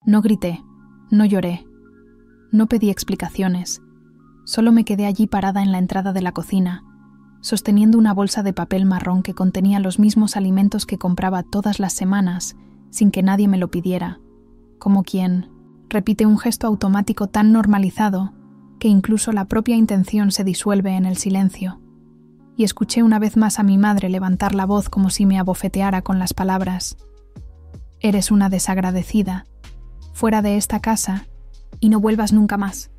No grité, no lloré, no pedí explicaciones. Solo me quedé allí parada en la entrada de la cocina, sosteniendo una bolsa de papel marrón que contenía los mismos alimentos que compraba todas las semanas, sin que nadie me lo pidiera, como quien repite un gesto automático tan normalizado que incluso la propia intención se disuelve en el silencio. Y escuché una vez más a mi madre levantar la voz como si me abofeteara con las palabras: «Eres una desagradecida, fuera de esta casa y no vuelvas nunca más».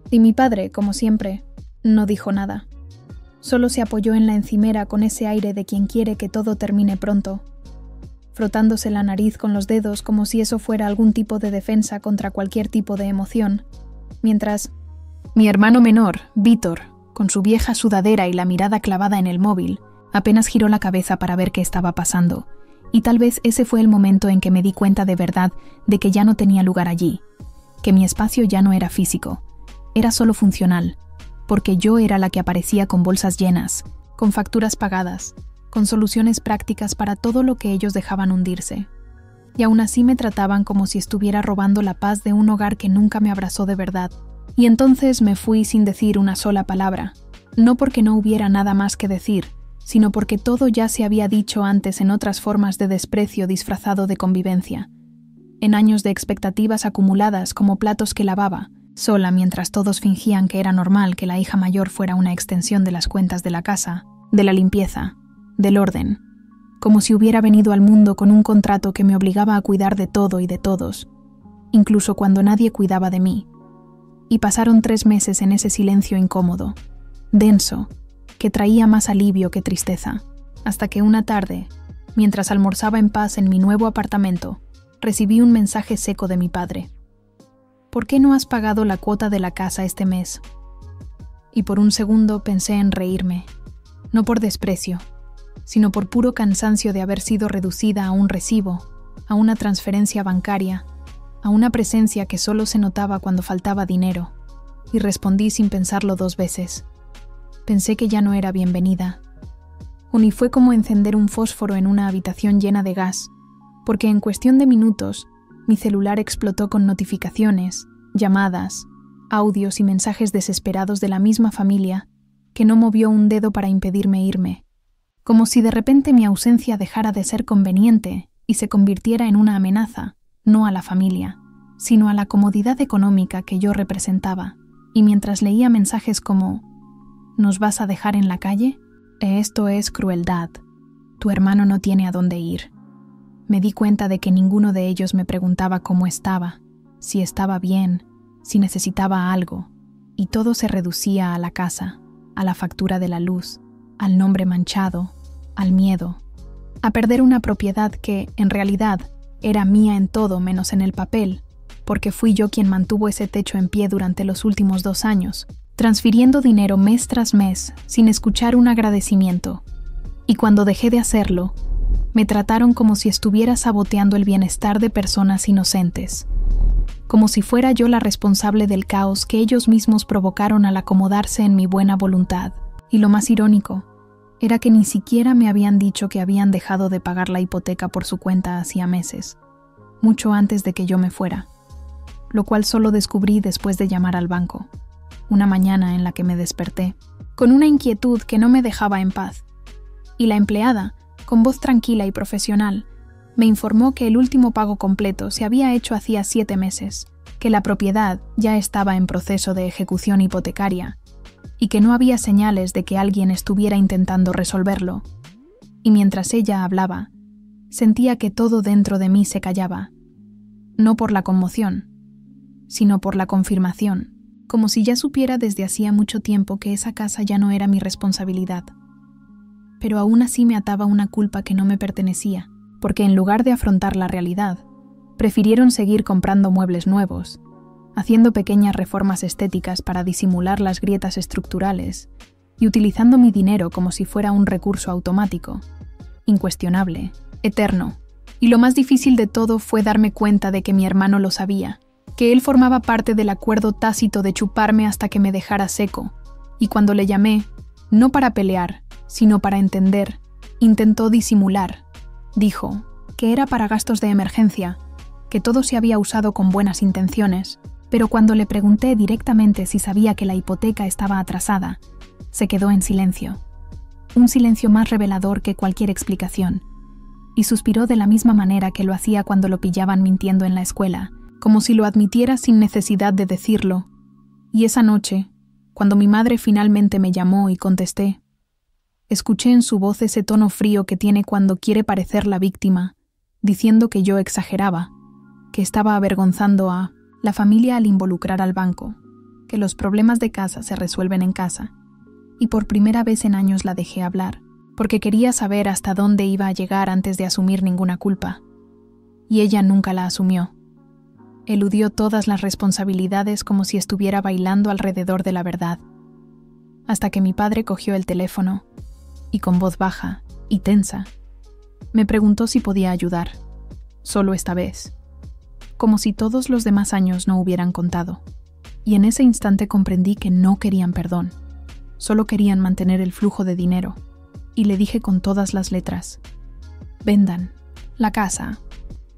Y mi padre, como siempre, no dijo nada. Solo se apoyó en la encimera con ese aire de quien quiere que todo termine pronto, frotándose la nariz con los dedos como si eso fuera algún tipo de defensa contra cualquier tipo de emoción, mientras mi hermano menor, Víctor, con su vieja sudadera y la mirada clavada en el móvil, apenas giró la cabeza para ver qué estaba pasando, y tal vez ese fue el momento en que me di cuenta de verdad de que ya no tenía lugar allí, que mi espacio ya no era físico, era solo funcional, porque yo era la que aparecía con bolsas llenas, con facturas pagadas, con soluciones prácticas para todo lo que ellos dejaban hundirse. Y aún así me trataban como si estuviera robando la paz de un hogar que nunca me abrazó de verdad. Y entonces me fui sin decir una sola palabra, no porque no hubiera nada más que decir, sino porque todo ya se había dicho antes en otras formas de desprecio disfrazado de convivencia, en años de expectativas acumuladas como platos que lavaba, sola mientras todos fingían que era normal que la hija mayor fuera una extensión de las cuentas de la casa, de la limpieza, del orden, como si hubiera venido al mundo con un contrato que me obligaba a cuidar de todo y de todos, incluso cuando nadie cuidaba de mí. Y pasaron 3 meses en ese silencio incómodo, denso, que traía más alivio que tristeza, hasta que una tarde, mientras almorzaba en paz en mi nuevo apartamento, recibí un mensaje seco de mi padre. «¿Por qué no has pagado la cuota de la casa este mes?» Y por un segundo pensé en reírme, no por desprecio, sino por puro cansancio de haber sido reducida a un recibo, a una transferencia bancaria, a una presencia que solo se notaba cuando faltaba dinero, y respondí sin pensarlo 2 veces. Pensé que ya no era bienvenida. Ni fue como encender un fósforo en una habitación llena de gas, porque en cuestión de minutos mi celular explotó con notificaciones, llamadas, audios y mensajes desesperados de la misma familia que no movió un dedo para impedirme irme, como si de repente mi ausencia dejara de ser conveniente y se convirtiera en una amenaza, no a la familia, sino a la comodidad económica que yo representaba, y mientras leía mensajes como «¿Nos vas a dejar en la calle? Esto es crueldad. Tu hermano no tiene a dónde ir». Me di cuenta de que ninguno de ellos me preguntaba cómo estaba, si estaba bien, si necesitaba algo, y todo se reducía a la casa, a la factura de la luz, al nombre manchado, al miedo, a perder una propiedad que, en realidad, era mía en todo menos en el papel, porque fui yo quien mantuvo ese techo en pie durante los últimos 2 años, transfiriendo dinero mes tras mes sin escuchar un agradecimiento. Y cuando dejé de hacerlo, me trataron como si estuviera saboteando el bienestar de personas inocentes, como si fuera yo la responsable del caos que ellos mismos provocaron al acomodarse en mi buena voluntad. Y lo más irónico era que ni siquiera me habían dicho que habían dejado de pagar la hipoteca por su cuenta hacía meses, mucho antes de que yo me fuera, lo cual solo descubrí después de llamar al banco, una mañana en la que me desperté, con una inquietud que no me dejaba en paz, y la empleada, con voz tranquila y profesional, me informó que el último pago completo se había hecho hacía 7 meses, que la propiedad ya estaba en proceso de ejecución hipotecaria y que no había señales de que alguien estuviera intentando resolverlo. Y mientras ella hablaba, sentía que todo dentro de mí se callaba, no por la conmoción, sino por la confirmación, como si ya supiera desde hacía mucho tiempo que esa casa ya no era mi responsabilidad. Pero aún así me ataba una culpa que no me pertenecía, porque en lugar de afrontar la realidad, prefirieron seguir comprando muebles nuevos, haciendo pequeñas reformas estéticas para disimular las grietas estructurales y utilizando mi dinero como si fuera un recurso automático, incuestionable, eterno. Y lo más difícil de todo fue darme cuenta de que mi hermano lo sabía, que él formaba parte del acuerdo tácito de chuparme hasta que me dejara seco, y cuando le llamé, no para pelear, sino para entender, intentó disimular. Dijo que era para gastos de emergencia, que todo se había usado con buenas intenciones, pero cuando le pregunté directamente si sabía que la hipoteca estaba atrasada, se quedó en silencio. Un silencio más revelador que cualquier explicación. Y suspiró de la misma manera que lo hacía cuando lo pillaban mintiendo en la escuela, como si lo admitiera sin necesidad de decirlo. Y esa noche, cuando mi madre finalmente me llamó y contesté, escuché en su voz ese tono frío que tiene cuando quiere parecer la víctima, diciendo que yo exageraba, que estaba avergonzando a la familia al involucrar al banco, que los problemas de casa se resuelven en casa. Y por primera vez en años la dejé hablar, porque quería saber hasta dónde iba a llegar antes de asumir ninguna culpa. Y ella nunca la asumió. Eludió todas las responsabilidades como si estuviera bailando alrededor de la verdad. Hasta que mi padre cogió el teléfono y con voz baja y tensa, me preguntó si podía ayudar, solo esta vez, como si todos los demás años no hubieran contado. Y en ese instante comprendí que no querían perdón, solo querían mantener el flujo de dinero. Y le dije con todas las letras, vendan la casa.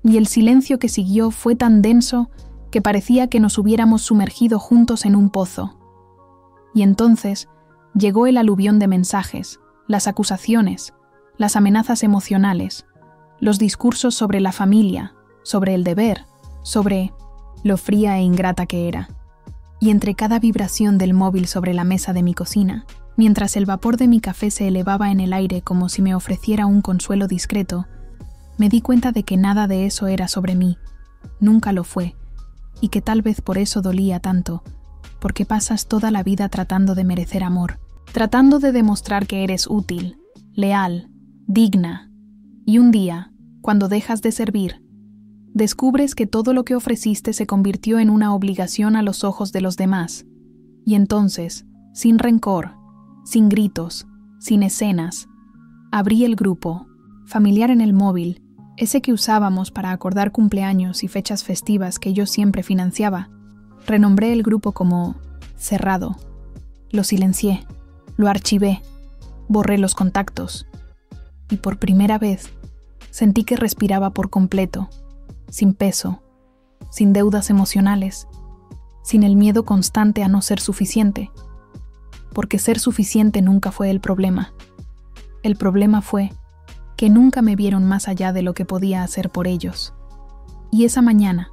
Y el silencio que siguió fue tan denso que parecía que nos hubiéramos sumergido juntos en un pozo. Y entonces llegó el aluvión de mensajes, las acusaciones, las amenazas emocionales, los discursos sobre la familia, sobre el deber, sobre lo fría e ingrata que era. Y entre cada vibración del móvil sobre la mesa de mi cocina, mientras el vapor de mi café se elevaba en el aire como si me ofreciera un consuelo discreto, me di cuenta de que nada de eso era sobre mí, nunca lo fue, y que tal vez por eso dolía tanto, porque pasas toda la vida tratando de merecer amor, tratando de demostrar que eres útil, leal, digna, y un día, cuando dejas de servir, descubres que todo lo que ofreciste se convirtió en una obligación a los ojos de los demás, y entonces, sin rencor, sin gritos, sin escenas, abrí el grupo, familiar en el móvil, ese que usábamos para acordar cumpleaños y fechas festivas que yo siempre financiaba. Renombré el grupo como cerrado. Lo silencié, lo archivé, borré los contactos. Y por primera vez sentí que respiraba por completo, sin peso, sin deudas emocionales, sin el miedo constante a no ser suficiente. Porque ser suficiente nunca fue el problema. El problema fue que nunca me vieron más allá de lo que podía hacer por ellos. Y esa mañana,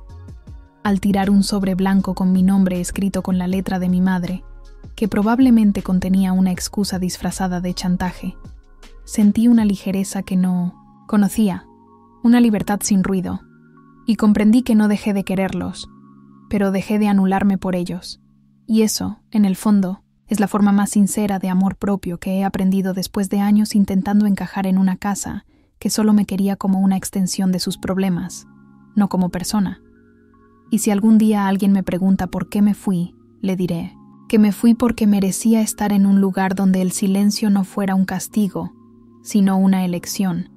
al tirar un sobre blanco con mi nombre escrito con la letra de mi madre, que probablemente contenía una excusa disfrazada de chantaje, sentí una ligereza que no conocía, una libertad sin ruido, y comprendí que no dejé de quererlos, pero dejé de anularme por ellos. Y eso, en el fondo, es la forma más sincera de amor propio que he aprendido después de años intentando encajar en una casa que solo me quería como una extensión de sus problemas, no como persona. Y si algún día alguien me pregunta por qué me fui, le diré que me fui porque merecía estar en un lugar donde el silencio no fuera un castigo, sino una elección,